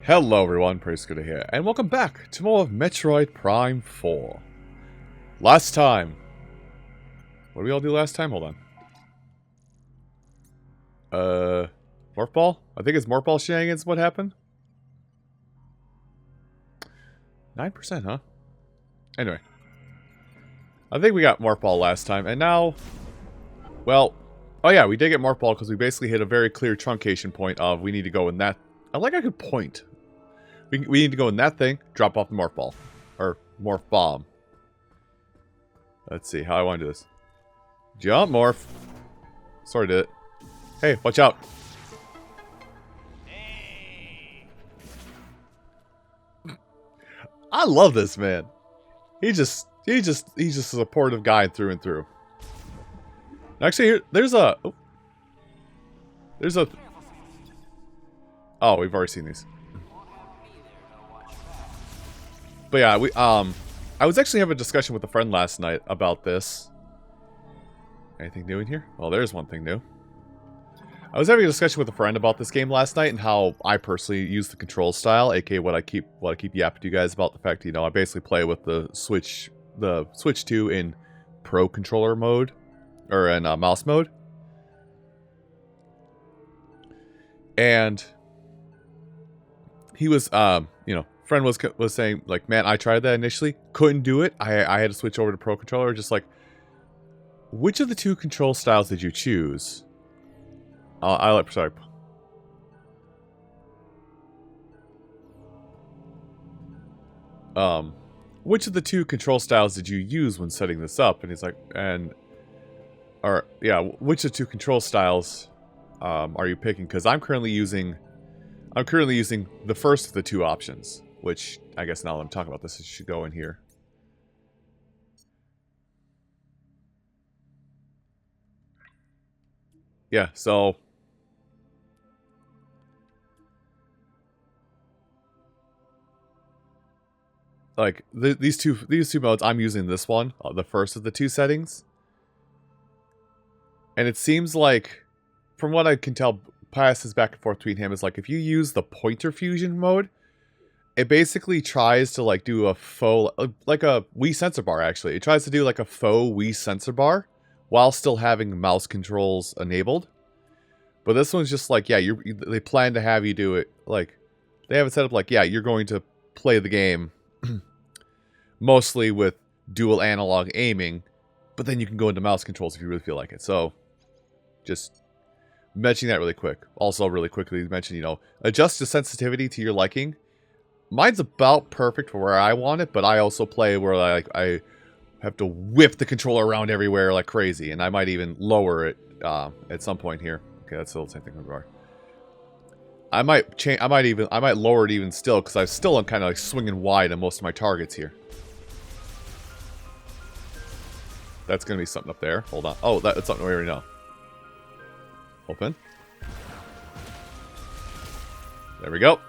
Hello everyone, Praise here, and welcome back to more of Metroid Prime 4. Last time. What did we all do last time? Hold on. Morph Ball? I think it's Morph Ball shenanigans what happened? 9%, huh? Anyway. I think we got Morph Ball last time, and now... Well, oh yeah, we did get Morph Ball because we basically hit a very clear truncation point of we need to go in that... I could point. We need to go in that thing, drop off the Morph Ball. Or Morph Bomb. Let's see how I want to do this. Jump, Morph. Sorry, did it. Hey, watch out. I love this man. He's just a supportive guy through and through. Actually, here, there's a... Oh, we've already seen these. But yeah, I was actually having a discussion with a friend last night about this. Anything new in here? Well, there's one thing new. I was having a discussion with a friend about this game last night and how I personally use the control style, aka what I keep yapping to you guys about the fact, you know, I basically play with the Switch 2 in Pro controller mode, or in mouse mode. And he was, you know, friend was saying, like, man, I tried that initially, couldn't do it. I had to switch over to Pro controller. Just like, which of the two control styles did you choose? Sorry. Which of the two control styles did you use when setting this up? And he's like, which of the two control styles are you picking? Because I'm currently using the first of the two options, which I guess now that I'm talking about this, it should go in here. Yeah, so like these two modes, I'm using this one, the first of the two settings. And it seems like, from what I can tell, passes back and forth between him, is like if you use the pointer fusion mode, it basically tries to like do a faux, like a Wii sensor bar actually. It tries to do like a faux Wii sensor bar while still having mouse controls enabled. But this one's just like, yeah, they plan to have you do it, like, they have it set up like, yeah, you're going to play the game mostly with dual analog aiming, but then you can go into mouse controls if you really feel like it. So, just mentioning that really quick. Also, really quickly mention, you know, adjust the sensitivity to your liking. Mine's about perfect for where I want it, but I also play where I have to whip the controller around everywhere like crazy, and I might even lower it at some point here. Okay, that's still the same thing with bar. I might change. I might lower it even still because I still am kind of like swinging wide on most of my targets here. That's gonna be something up there. Hold on. Oh, that's something we already know. Open. There we go.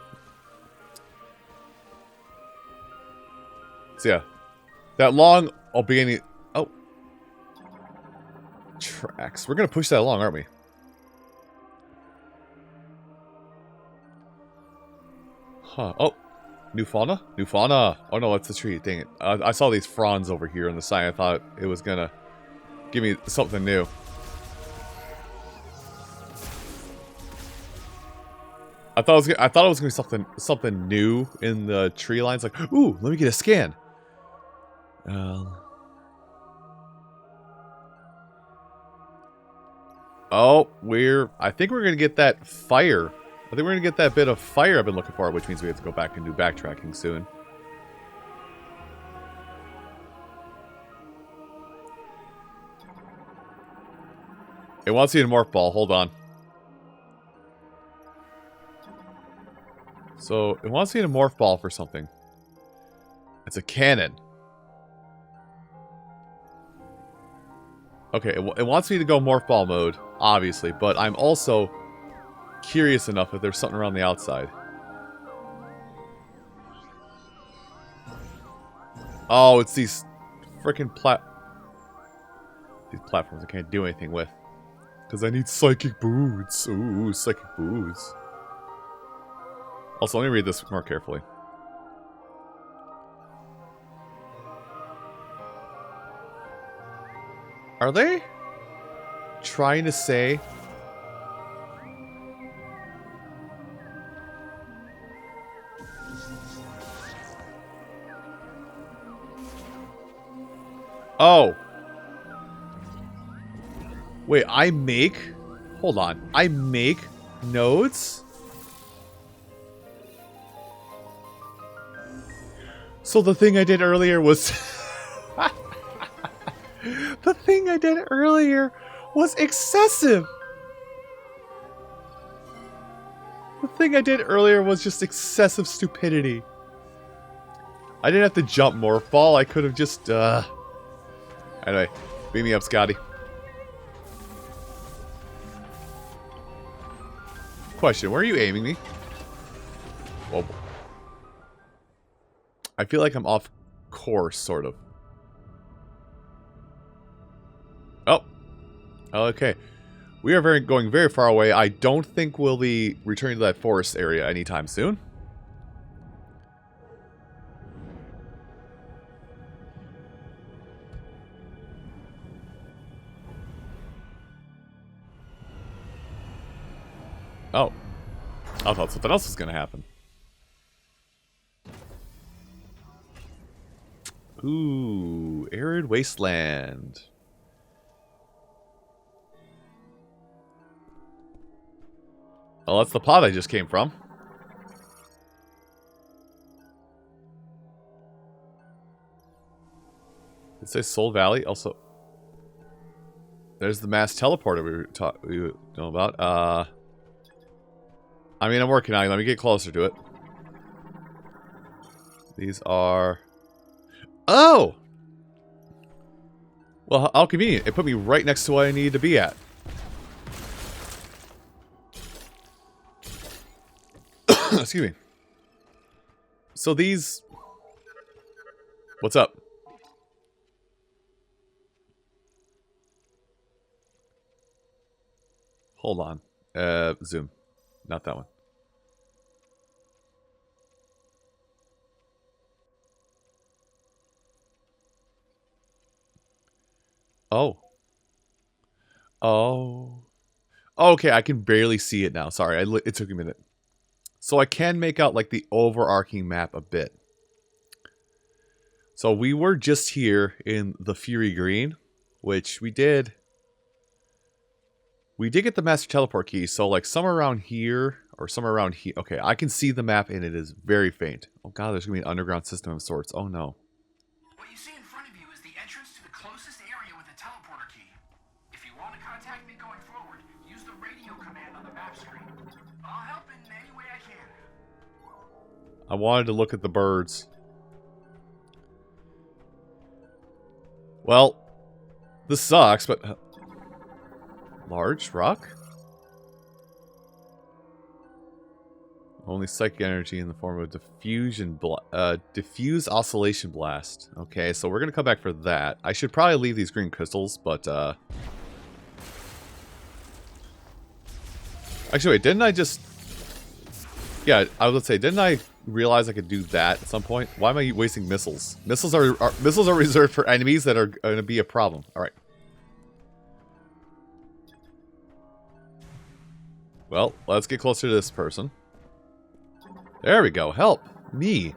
So yeah, that long beginning. Oh, tracks. We're gonna push that along, aren't we? Huh. Oh, new fauna? New fauna. Oh no, that's the tree. Dang it. I saw these fronds over here on the side. I thought it was gonna give me something new. I thought it was gonna be something new in the tree lines. Like, ooh, let me get a scan. Oh, I think we're gonna get that fire. I think we're gonna get that bit of fire I've been looking for, which means we have to go back and do backtracking soon. It wants you to morph ball. Hold on. So, it wants me to morph ball for something. It's a cannon. Okay, it wants me to go morph ball mode, obviously, but I'm also curious enough if there's something around the outside. Oh, it's these freaking these platforms I can't do anything with. Because I need psychic boots. Ooh, psychic boots. Also, let me read this more carefully. Are they trying to say... Oh. Wait, I make... Hold on. I make nodes? So the thing I did earlier was... The thing I did earlier was excessive! The thing I did earlier was just excessive stupidity. I didn't have to jump Morph Ball, I could have just, Anyway, beam me up, Scotty. Question, where are you aiming me? Whoa. I feel like I'm off course, sort of. Oh. Okay. We are going very far away. I don't think we'll be returning to that forest area anytime soon. Oh. I thought something else was going to happen. Ooh, arid wasteland. Oh, that's the pod I just came from. It says Soul Valley. Also, there's the mass teleporter we know about. I mean, I'm working on it. Let me get closer to it. These are... Oh! Well, how convenient. It put me right next to what I needed to be at. Excuse me. So these... What's up? Hold on. Zoom. Not that one. Oh. Oh. Okay, I can barely see it now. Sorry, it took a minute. So I can make out, like, the overarching map a bit. So we were just here in the Fury Green, which we did... We did get the Master Teleport key, so, like, somewhere around here, or somewhere around here... Okay, I can see the map, and it is very faint. Oh god, there's gonna be an underground system of sorts. Oh no. What you see in front of you is the entrance to the closest area with the teleporter key. If you want to contact me going forward, use the radio command on the map screen. I'll help in any way I can. I wanted to look at the birds. Well, this sucks, but... Large rock? Only psychic energy in the form of diffuse oscillation blast. Okay, so we're gonna come back for that. I should probably leave these green crystals, but actually, wait, didn't I just... Yeah, I was gonna say, didn't I realize I could do that at some point? Why am I wasting missiles? Missiles are reserved for enemies that are gonna be a problem. All right. Well, let's get closer to this person. There we go. Help me.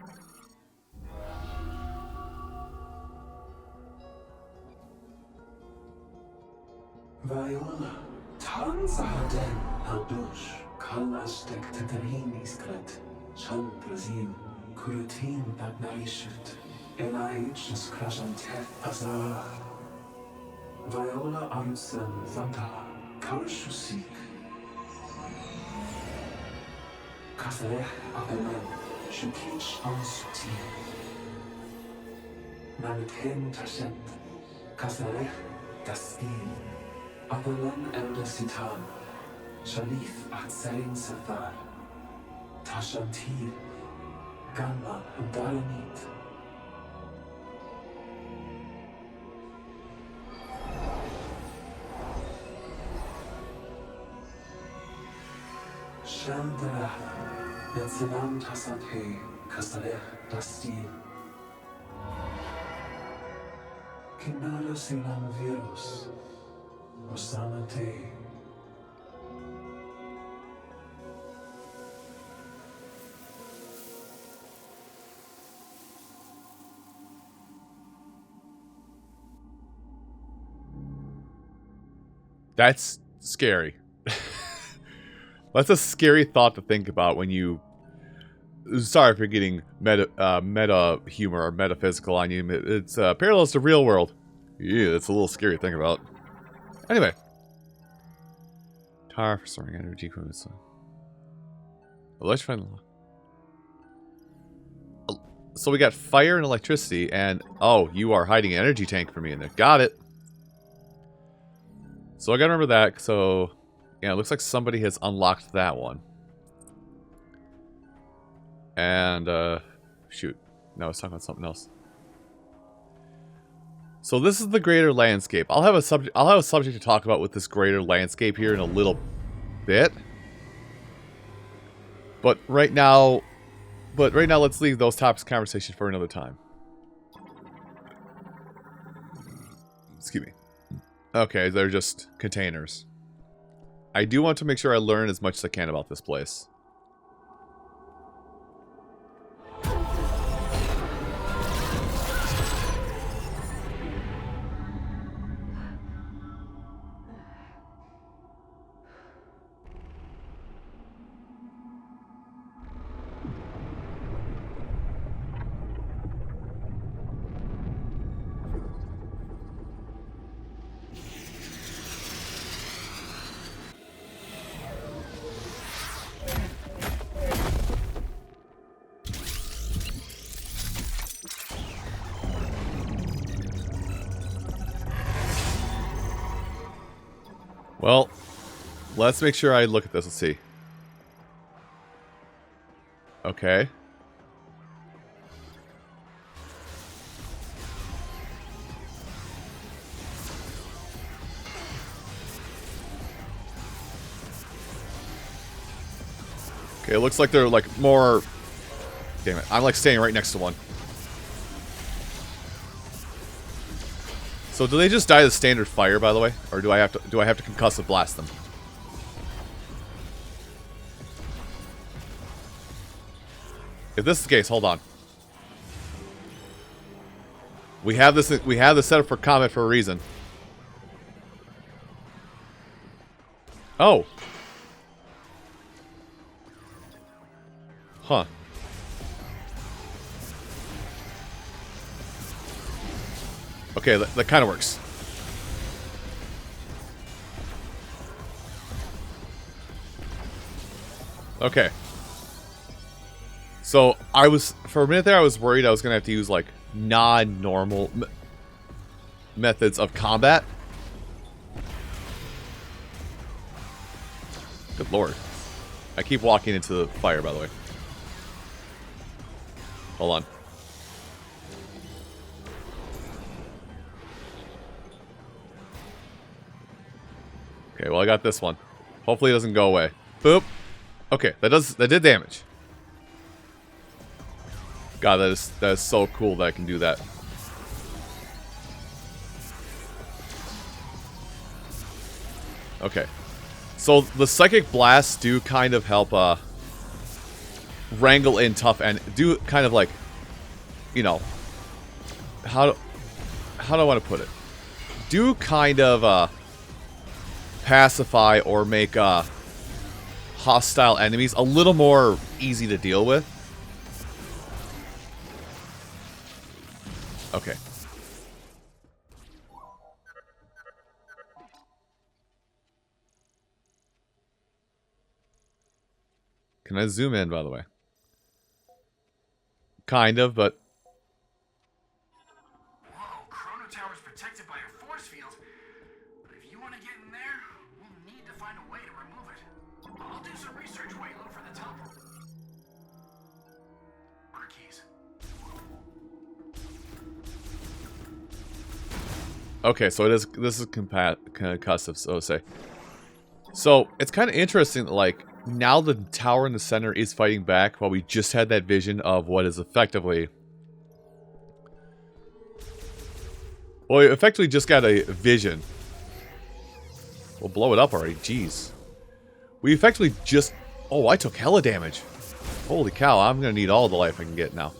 Viola, Tanzaden, Aldush, Kalastek Tetarinisgret, Chandrazin, Kurutin Bagnaishut, Elijus Krashantet Azar. Viola Amsen Zanta, Karshusik. Kasarech Abelan, Shukich Ansuti. Maniten Tashent, Kasarech Dastin. Abelan Eldesitan, Shalif Atzain Sathar, Tashantir, Ganma and Daranit. Chandra. Netzelam Tassate, Castaner, Dasti. Kinala Silam Virus, Osamate. That's scary. That's a scary thought to think about when you... Sorry for getting meta humor or metaphysical on you. It's parallels to real world. Yeah, it's a little scary to think about. Anyway. Tar for storing energy equipment. Electrifying. So we got fire and electricity, and... Oh, you are hiding an energy tank for me in there. Got it. So I gotta remember that, so... Yeah, it looks like somebody has unlocked that one. And, shoot. No, I was talking about something else. So this is the greater landscape. I'll have a subject to talk about with this greater landscape here in a little bit. But right now, let's leave those topics of conversation for another time. Excuse me. Okay, they're just containers. I do want to make sure I learn as much as I can about this place. Well, let's make sure I look at this. Let's see. Okay. Okay, it looks like they're like more... Damn it, I'm like staying right next to one. So do they just die the standard fire, by the way? Or do I have to concussive blast them? If this is the case, hold on. We have this set up for combat for a reason. Oh. Huh. Okay, that kind of works. Okay. So, for a minute there, I was worried I was going to have to use, like, non-normal methods of combat. Good lord. I keep walking into the fire, by the way. Hold on. Okay, well I got this one. Hopefully it doesn't go away. Boop. Okay, that did damage. God, that is so cool that I can do that. Okay. So the psychic blasts do kind of help wrangle in tough and do kind of like, you know, how do I want to put it? Do kind of pacify or make hostile enemies a little more easy to deal with. Okay. Can I zoom in, by the way? Kind of, but... Whoa, Chrono Tower's protected by a force field. But if you want to get in there, we'll need to find a way to remove it. I'll do some research while you look for the teleport. Order keys. Okay, so this is concussive, so to say. So, it's kind of interesting that, like, now the tower in the center is fighting back while we just had that vision of what is effectively... Well, we effectively just got a vision. We'll blow it up already. Jeez. We effectively just... Oh, I took hella damage. Holy cow, I'm going to need all the life I can get now.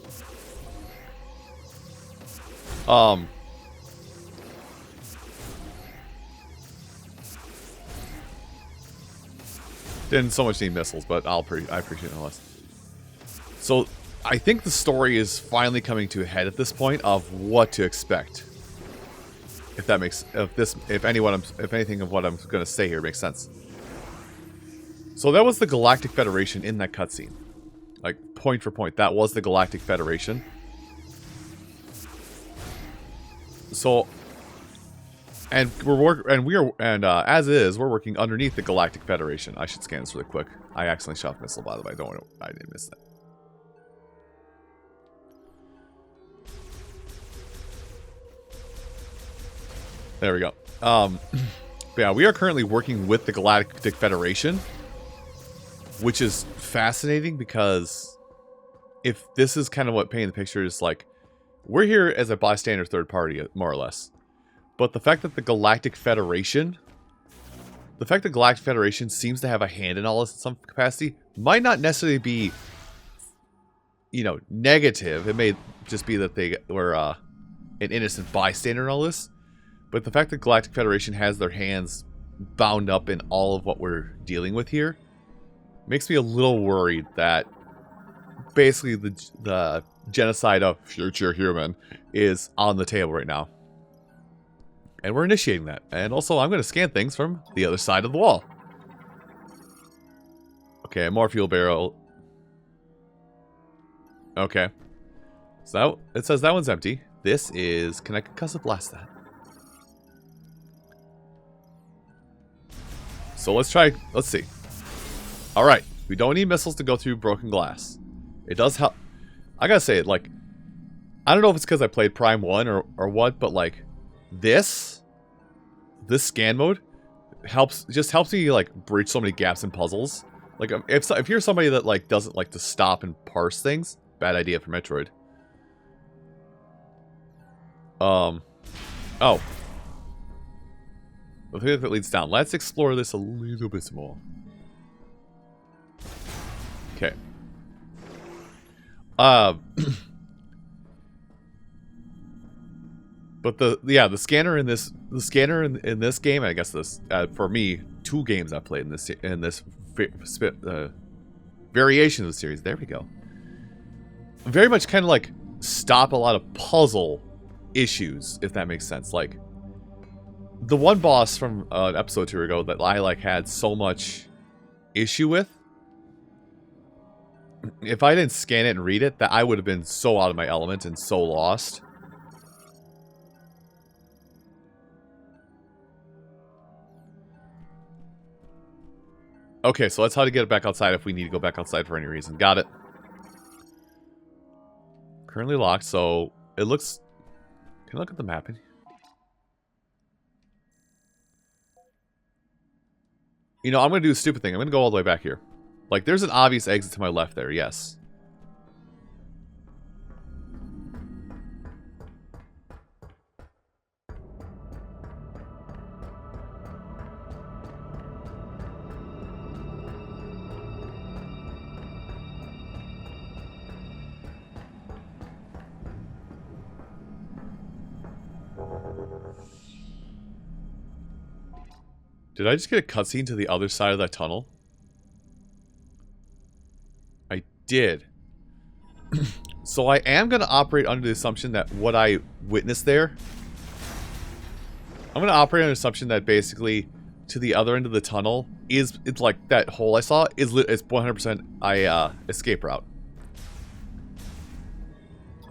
Didn't so much need missiles, but I appreciate it nonetheless. So, I think the story is finally coming to a head at this point of what to expect. If that makes... If anything of what I'm going to say here makes sense. So that was the Galactic Federation in that cutscene. Like, point for point, that was the Galactic Federation. So... And as is, we're working underneath the Galactic Federation. I should scan this really quick. I accidentally shot a missile, by the way. I didn't miss that. There we go. But yeah, we are currently working with the Galactic Federation, which is fascinating because if this is kind of what painting the picture is like, we're here as a bystander third party, more or less. But the fact that the Galactic Federation seems to have a hand in all this in some capacity might not necessarily be, you know, negative. It may just be that they were an innocent bystander in all this. But the fact that Galactic Federation has their hands bound up in all of what we're dealing with here makes me a little worried that basically the genocide of future human is on the table right now. And we're initiating that. And also, I'm going to scan things from the other side of the wall. Okay, more fuel barrel. Okay. So, it says that one's empty. This is... Can I concussive blast that? So, let's try... Let's see. Alright. We don't need missiles to go through broken glass. It does help... I gotta say, like... I don't know if it's because I played Prime 1 or what, but, like... This scan mode helps me like bridge so many gaps in puzzles. Like if you're somebody that like doesn't like to stop and parse things, bad idea for Metroid. Oh. I think that leads down. Let's explore this a little bit more. Okay. But the scanner in this game, I guess this for me, 2 games I played in this variation of the series. There we go. Very much kind of like stop a lot of puzzle issues, if that makes sense. Like the one boss from an episode 2 ago that I like had so much issue with. If I didn't scan it and read it, that I would have been so out of my element and so lost. Okay, so that's how to get it back outside if we need to go back outside for any reason. Got it. Currently locked, so it looks... Can I look at the mapping? You know, I'm going to do a stupid thing. I'm going to go all the way back here. Like, there's an obvious exit to my left there, yes. Did I just get a cutscene to the other side of that tunnel? I did. So I am going to operate under the assumption that what I witnessed there... I'm going to operate under the assumption that basically to the other end of the tunnel is... It's like that hole I saw is 100% escape route.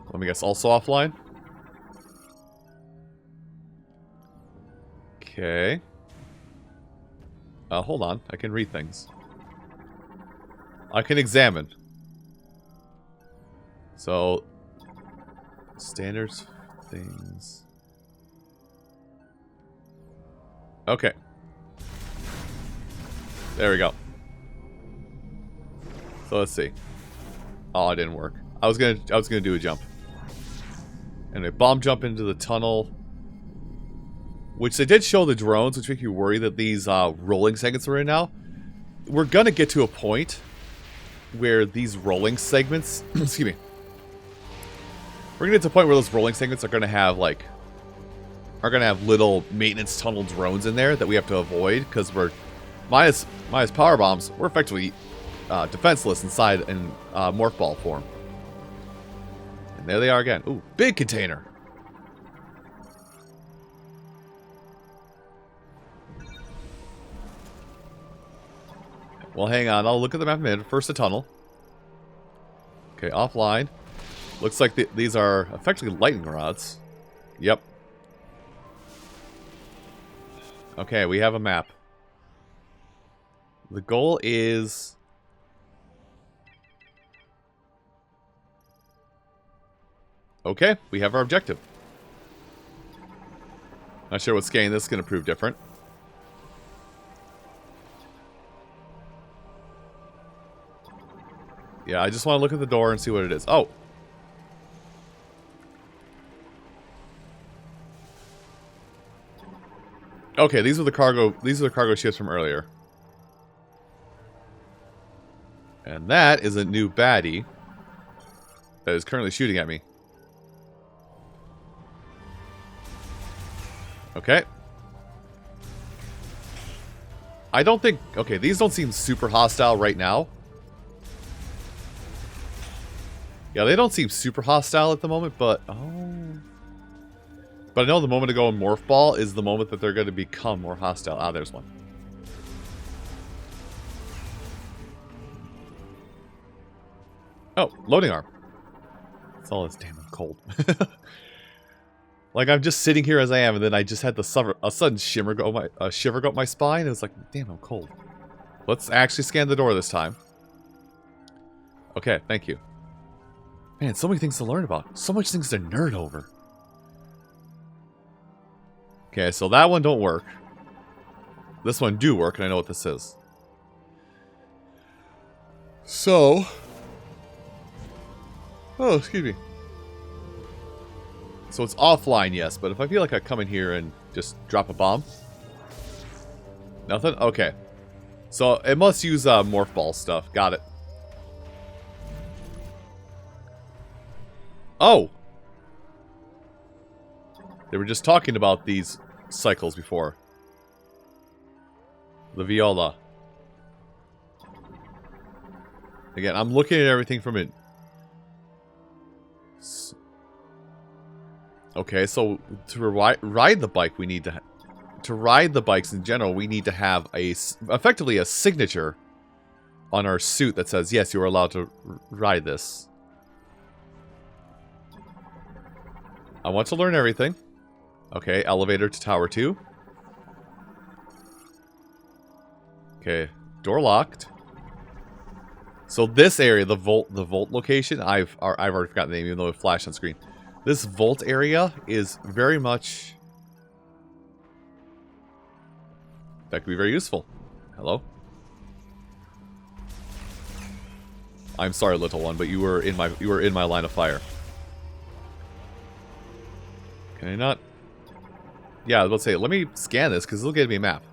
Let me guess, also offline? Okay. Hold on. I can read things. I can examine. So, standards, things. Okay. There we go. So let's see. Oh, it didn't work. I was gonna do a jump. Anyway, bomb jump into the tunnel. Which they did show the drones, which make you worry that these rolling segments we're in now. We're gonna get to a point where these rolling segments, excuse me. We're gonna get to a point where those rolling segments are gonna have little maintenance tunnel drones in there that we have to avoid because we're minus power bombs. We're effectively defenseless inside in morph ball form. And there they are again. Ooh, big container. Well, hang on. I'll look at the map in a minute. First, the tunnel. Okay, offline. Looks like these are effectively lightning rods. Yep. Okay, we have a map. The goal is... Okay, we have our objective. Not sure what scanning this is going to prove different. Yeah, I just want to look at the door and see what it is. Oh! Okay, these are the cargo ships from earlier. And that is a new baddie that is currently shooting at me. Okay. I don't think... Okay, these don't seem super hostile right now. Yeah, they don't seem super hostile at the moment, but... Oh... But I know the moment to go in Morph Ball is the moment that they're going to become more hostile. Ah, there's one. Oh, loading arm. It's all this damn cold. Like, I'm just sitting here as I am, and then I just had a sudden shiver go up my spine, and it's like, damn, I'm cold. Let's actually scan the door this time. Okay, thank you. Man, so many things to learn about. So much things to nerd over. Okay, so that one don't work. This one do work, and I know what this is. So... Oh, excuse me. So it's offline, yes, but if I feel like I come in here and just drop a bomb... Nothing? Okay. So it must use morph ball stuff. Got it. Oh! They were just talking about these cycles before. The viola. Again, I'm looking at everything from it. Okay, so to ride the bike, we need to ride the bikes in general, we need to have effectively a signature on our suit that says, yes, you are allowed to ride this. I want to learn everything. Okay, elevator to Tower 2. Okay, door locked. So this area, the vault location, I've already forgotten the name, even though it flashed on screen. This vault area is very much... That could be very useful. Hello? I'm sorry, little one, but you were in my line of fire. Can I not? Yeah, I was about to say, let me scan this, because it'll give me a map.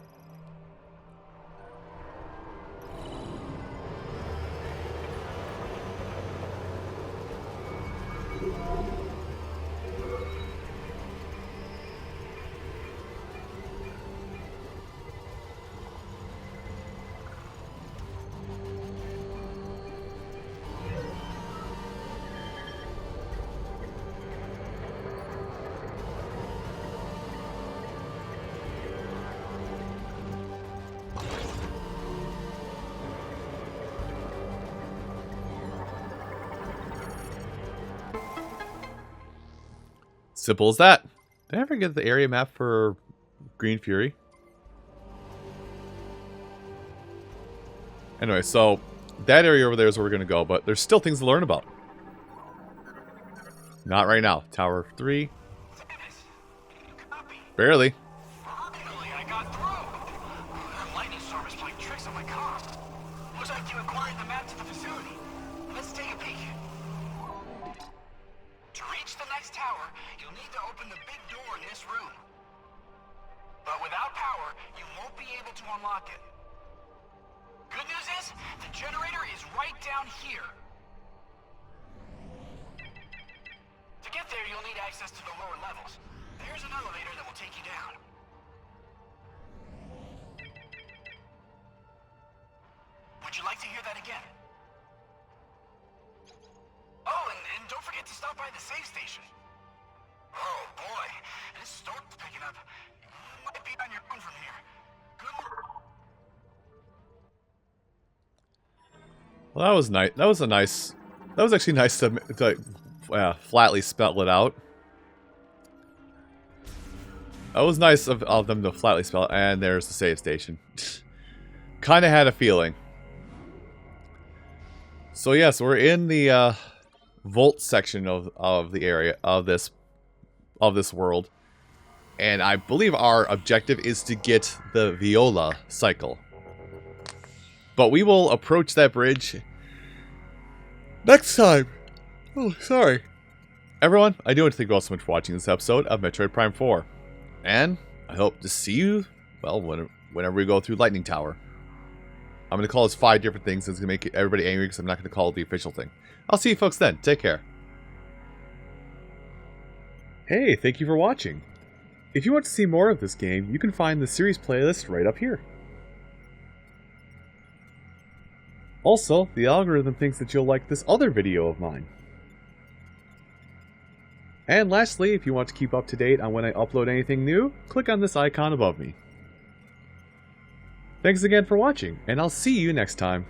Simple as that. Did I ever get the area map for Green Fury? Anyway, so that area over there is where we're going to go, but there's still things to learn about. Not right now. Tower 3. Barely. Finally, I got through. That lightning storm is playing tricks on my comm. Looks like you acquired the map to the facility. this tower, you'll need to open the big door in this room. But without power, you won't be able to unlock it. Good news is, the generator is right down here. To get there, you'll need access to the lower levels. There's an elevator that will take you down. Would you like to hear that again? Oh, and don't forget to stop by the save station. Oh boy, this storm's picking up. You might be on your own from here. Good luck. Well, that was nice. That was actually nice to flatly spell it out. That was nice of them to flatly spell it. And there's the save station. Kind of had a feeling. So yes, we're in the vault section of the area of this world, and I believe our objective is to get the Viola cycle. But we will approach that bridge next time. Oh, sorry. Everyone, I do want to thank you all so much for watching this episode of Metroid Prime 4. And I hope to see you, well, whenever we go through Lightning Tower. I'm going to call this 5 different things. It's going to make everybody angry because I'm not going to call it the official thing. I'll see you folks then. Take care. Hey, thank you for watching. If you want to see more of this game, you can find the series playlist right up here. Also, the algorithm thinks that you'll like this other video of mine. And lastly, if you want to keep up to date on when I upload anything new, click on this icon above me. Thanks again for watching, and I'll see you next time.